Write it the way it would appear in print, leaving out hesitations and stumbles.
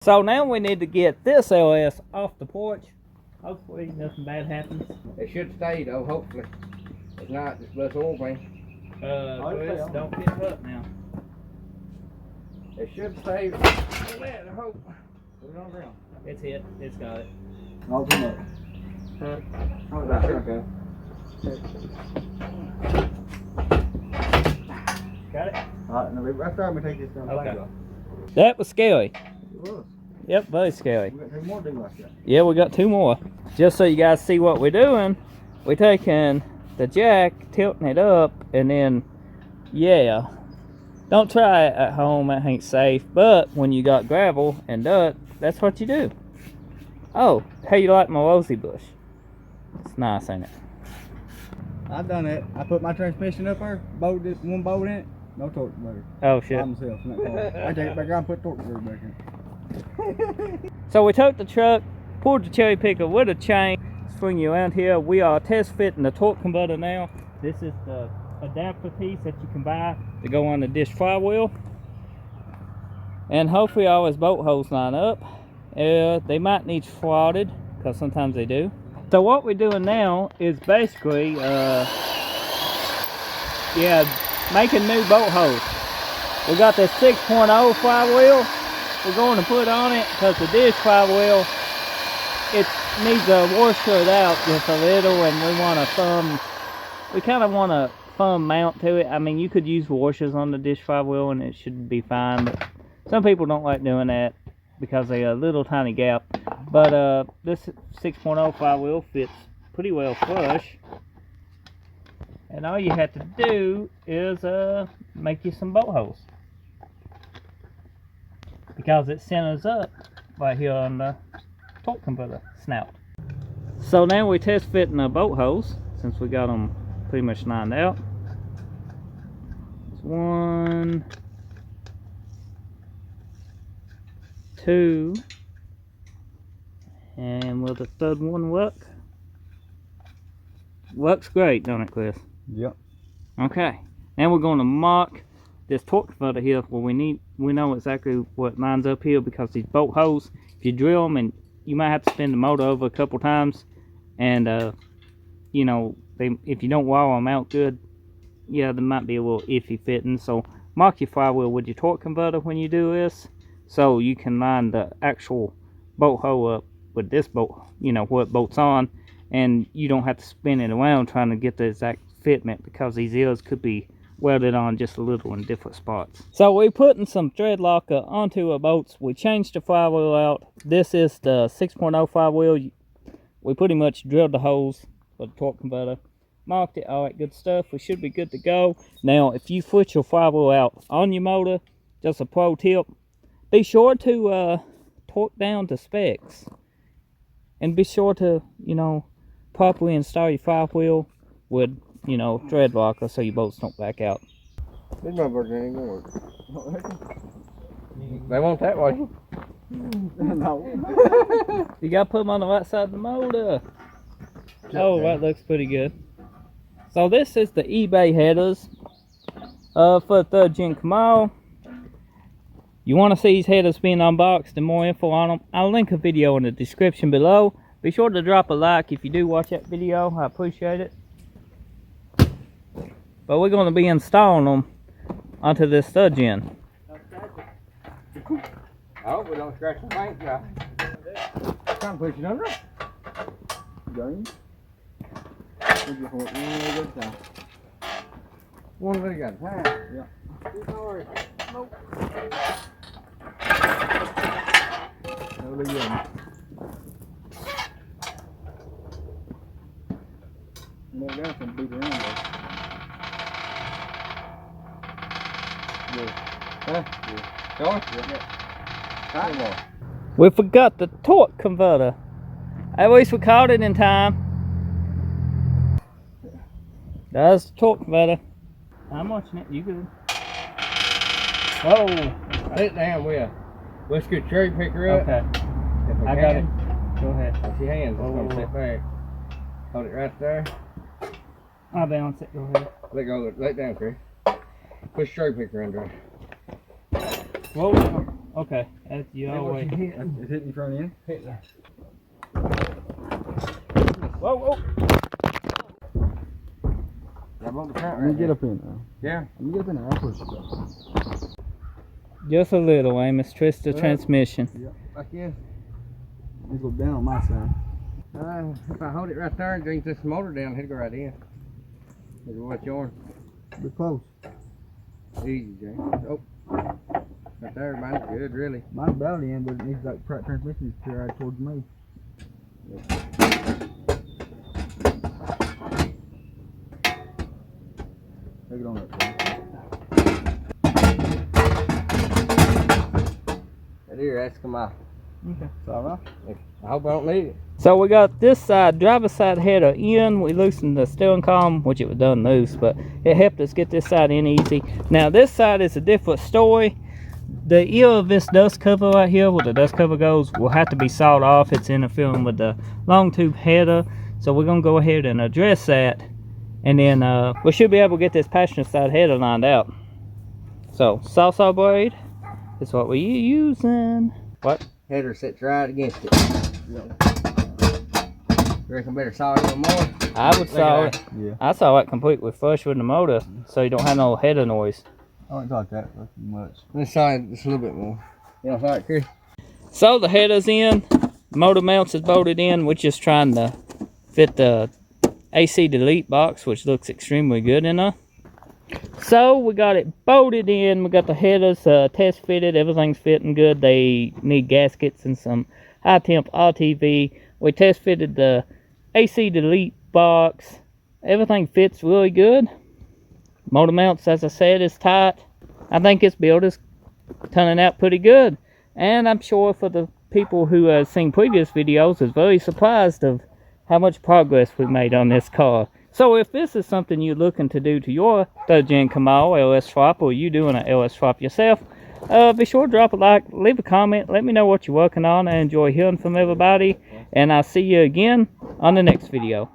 So now we need to get this LS off the porch. Hopefully nothing bad happens. It should stay though, hopefully. If not, just bless oil paint. Chris, don't get hurt now. It should stay. I hope. Put it on ground. It's hit. It's got it. Open up. Oh, that's okay. Got it? Alright, now right there, I'm gonna take this down. Okay. That was scary. It was. Yep, very scary. We got 2 more to do like that. Yeah, we got 2 more. Just so you guys see what we're doing, we're taking the jack, tilting it up, and then, yeah. Don't try it at home, it ain't safe. But when you got gravel and dirt, that's what you do. Oh, how you like my rosy bush? It's nice, ain't it? I've done it. I put my transmission up there, bolted one bolt in it, no torque converter. Oh, shit. By myself, in that car. I take it back out and put torque converter back in. So we took the truck, pulled the cherry picker with a chain, swing you around here. We are test fitting the torque converter now. This is the adapter piece that you can buy to go on the dish flywheel. And hopefully all his bolt holes line up. They might need frauded, because sometimes they do. So what we're doing now is basically, making new bolt holes. We got this 6.0 flywheel. We're going to put on it because the dish flywheel, it needs to washer it out just a little, and we want to we kind of want a thumb mount to it. I mean, you could use washers on the dish flywheel and it should be fine, but some people don't like doing that because they a little tiny gap. But this 6.0 flywheel fits pretty well flush, and all you have to do is make you some bolt holes, because it centers up right here on the torque converter snout. So now we're test fitting the bolt holes since we got them pretty much lined out. There's 1, 2, and will the third one work? Works great, don't it, Chris? Yep. Okay, now we're going to mark this torque converter here where we know exactly what lines up here, because these bolt holes, if you drill them, and you might have to spin the motor over a couple times, and you know, if you don't wire them out good, yeah, they might be a little iffy fitting. So mark your flywheel with your torque converter when you do this, so you can line the actual bolt hole up with this bolt, you know, what bolts on, and you don't have to spin it around trying to get the exact fitment, because these ears could be welded on just a little in different spots. So we're putting some thread locker onto our bolts. We changed the flywheel out. This is the 6.0 flywheel. We pretty much drilled the holes for the torque converter, marked it, all that good stuff. We should be good to go. Now, if you put your flywheel out on your motor, just a pro tip, be sure to torque down to specs, and be sure to, you know, properly install your flywheel with, you know, thread locker so your bolts don't back out. This motherfucker ain't gonna work. They want that way. No. You gotta put them on the right side of the motor. Oh, that looks pretty good. So this is the eBay headers for the 3rd gen Camaro. You want to see these headers being unboxed and more info on them, I'll link a video in the description below. Be sure to drop a like if you do watch that video. I appreciate it. But we're going to be installing them onto this 3rd gen. I hope we don't scratch the paint job. Trying to push it under. Green. One really got time. Yeah. Nope. Really good. No gas can beat around though. Huh? Yeah. Going? Yeah. We forgot the torque converter. At least we caught it in time. That's the torque converter. I'm watching it. You good? Oh, sit down with. Let's get cherry picker up. Okay. I got it. Go ahead. With your hands, it's gonna sit back. Hold it right there. I'll balance it. Go ahead. Let go. Let down, Chris. Push cherry picker under it. Whoa. Okay, that's you Hey, what always. you hit? It's hitting front end. Hit that. Whoa, whoa. I broke the front Let me right get there. up in there. Yeah. Let me get up in there. I'll push it. Just a little, Amos. Twist the Yeah. transmission. Like this. Let's go down on my side. If I hold it right there and drink this motor down, it'll go right in. Is what yours? Be close. Easy, Jay. Oh. Right there, mine's good, really. Mine's about in, but it needs like transmission to right towards me. Take it on up, bro. Right here, that's come out. Okay. It's all right. I hope I don't need it. So we got this side, driver's side header in. We loosened the steering column, which it was done loose, but it helped us get this side in easy. Now this side is a different story. The ear of this dust cover right here, where the dust cover goes, will have to be sawed off. It's interfering with the long tube header. So we're gonna go ahead and address that. And then we should be able to get this passenger side header lined out. So saw blade is what we're using. What? Header sits right against it. You reckon better saw it a little more? I would saw at it. Yeah. I saw it completely flush with the motor, so you don't have no header noise. I don't talk that much. Let's saw it just a little bit more. You know, sorry, Chris. So the header's in, motor mounts is bolted in. We're just trying to fit the AC delete box, which looks extremely good in there. So we got it bolted in. We got the headers test fitted. Everything's fitting good. They need gaskets and some high temp RTV. We test fitted the AC delete box. Everything fits really good. Motor mounts, as I said, is tight. I think its build is turning out pretty good. And I'm sure for the people who have seen previous videos is very surprised of how much progress we made on this car. So if this is something you're looking to do to your 3rd gen Camaro LS swap, or you doing an LS swap yourself, be sure to drop a like, leave a comment, let me know what you're working on. I enjoy hearing from everybody, and I'll see you again on the next video.